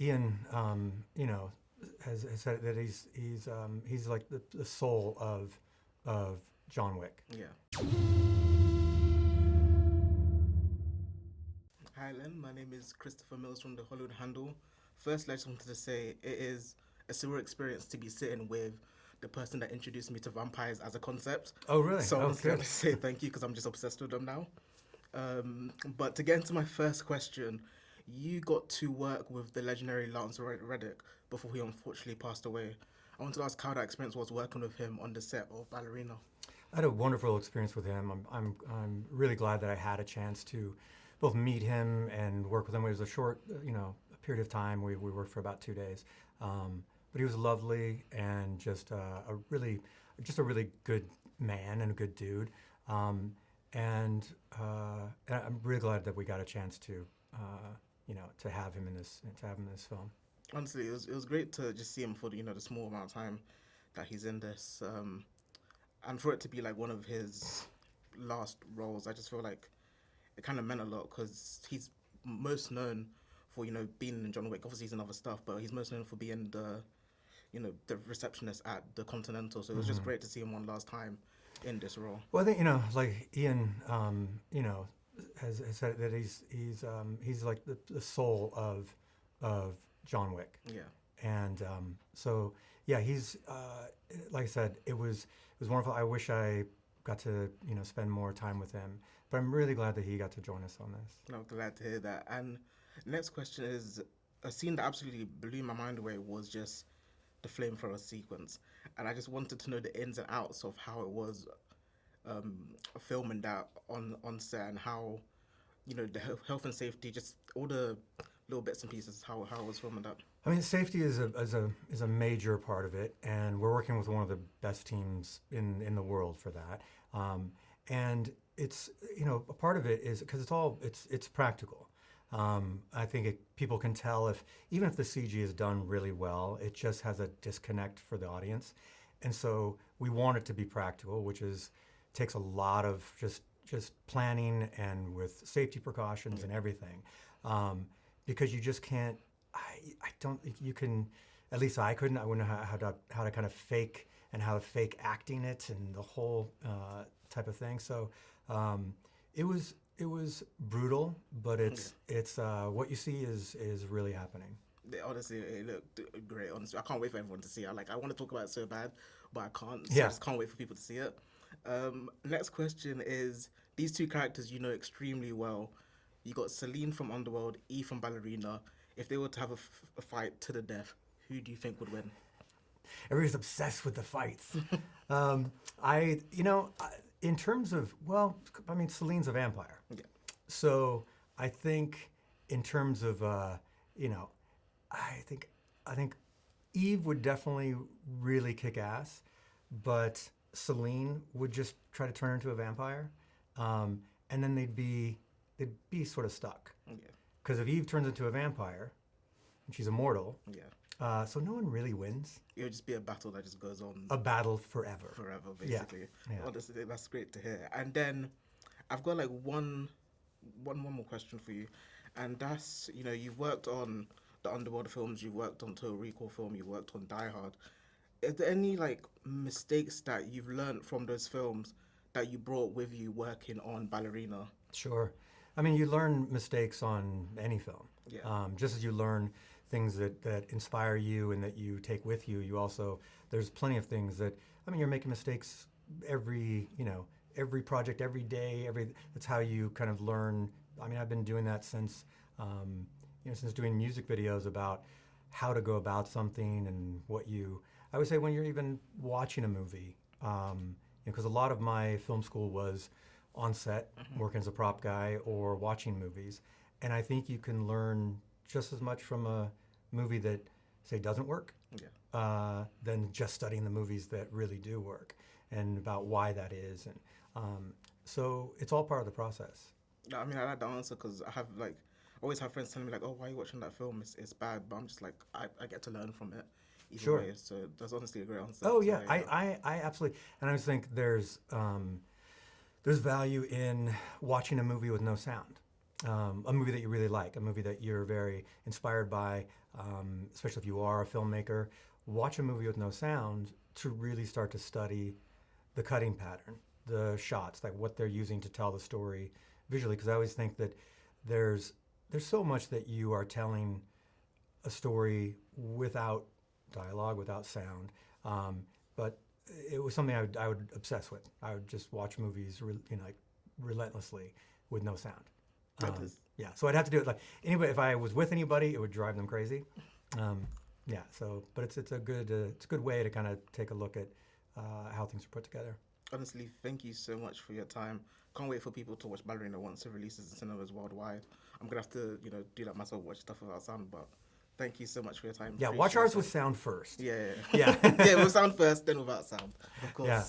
Ian, has said that he's like the soul of John Wick. Yeah. Hi, Len. My name is Christopher Mills from the Hollywood Handle. Firstly, I just wanted to say it is a surreal experience to be sitting with the person that introduced me to vampires as a concept. Oh, really? So Oh, honestly, I want good. to say thank you because I'm just obsessed with them now. But to get into my first question, you got to work with the legendary Lance Reddick before he unfortunately passed away. I want to ask how that experience was working with him on the set of Ballerina. I had a wonderful experience with him. I'm really glad that I had a chance to both meet him and work with him. It was a short, period of time. We worked for about 2 days, but he was lovely and just a really good man and a good dude. And I'm really glad that we got a chance to, to have him in this film. Honestly, it was great to just see him for the small amount of time that he's in this, and for it to be like one of his last roles. I just feel like it kind of meant a lot because he's most known for being in John Wick. Obviously, he's in other stuff, but he's most known for being the receptionist at the Continental. So it was just great to see him one last time in this role. Well, I think like Ian, has said that he's like the soul of John Wick. Yeah. And so yeah, he's like I said, it was wonderful. I wish I got to spend more time with him, but I'm really glad that he got to join us on this. I'm glad to hear that. And next question is a scene that absolutely blew my mind away was just the flamethrower sequence, and I just wanted to know the ins and outs of how it was filming that on set and how the health and safety, just all the little bits and pieces, how it was filming that. I mean, safety is a major part of it, and we're working with one of the best teams in the world for that. And it's a part of it is because it's practical. I think people can tell even if the CG is done really well, it just has a disconnect for the audience, and so we want it to be practical, which takes a lot of just planning and with safety precautions and everything, because you just can't. I don't think you can. At least I couldn't. I wouldn't know how to kind of fake acting it and the whole type of thing. So it was brutal, but it's what you see is really happening. Honestly, it looked great. Honestly, I can't wait for everyone to see it. Like, I want to talk about it so bad, but I can't. So I just can't wait for people to see it. Next question is, these two characters you know extremely well. You got Celine from Underworld, E from Ballerina. If they were to have a fight to the death, who do you think would win? Everybody's obsessed with the fights. In terms of, well, I mean, Celine's a vampire. Yeah. So I think in terms of, I think Eve would definitely really kick ass, but Celine would just try to turn her into a vampire, and then they'd be sort of stuck. Yeah. Because if Eve turns into a vampire, and she's immortal, so no one really wins. It would just be a battle that just goes on. A battle forever. Forever, basically. Yeah. Honestly, that's great to hear. And then I've got like one more question for you, and that's you've worked on the Underworld films, you've worked on Total Recall film, you've worked on Die Hard. Is there any like mistakes that you've learned from those films that you brought with you working on Ballerina? Sure. I mean, you learn mistakes on any film. Yeah. Just as you learn things that inspire you and that you take with you, there's plenty of things you're making mistakes every project, every day, that's how you kind of learn. I mean, I've been doing that since doing music videos about how to go about something and I would say when you're even watching a movie, because a lot of my film school was on set, working as a prop guy or watching movies. And I think you can learn just as much from a movie that, say, doesn't work, than just studying the movies that really do work and about why that is. And so it's all part of the process. I mean, I like the answer because I always have friends telling me like, oh, why are you watching that film? It's bad. But I'm just like, I get to learn from it either way. So that's honestly a great answer. Oh, yeah. I absolutely. And I just think there's value in watching a movie with no sound, a movie that you really like, a movie that you're very inspired by, especially if you are a filmmaker, watch a movie with no sound to really start to study the cutting pattern, the shots, like what they're using to tell the story visually. Because I always think that there's so much that you are telling a story without dialogue, without sound. But it was something I would obsess with. I would just watch movies, like relentlessly with no sound. Yeah, so I'd have to do it like anybody. If I was with anybody, it would drive them crazy. Yeah, so but it's a good way to kind of take a look at how things are put together. Honestly, thank you so much for your time. Can't wait for people to watch Ballerina once it releases in cinemas worldwide. I'm gonna have to, do that myself, watch stuff without sound, but thank you so much for your time. Yeah, watch ours with sound first. Yeah. Yeah. Yeah, with sound first, then without sound. Of course. Yeah.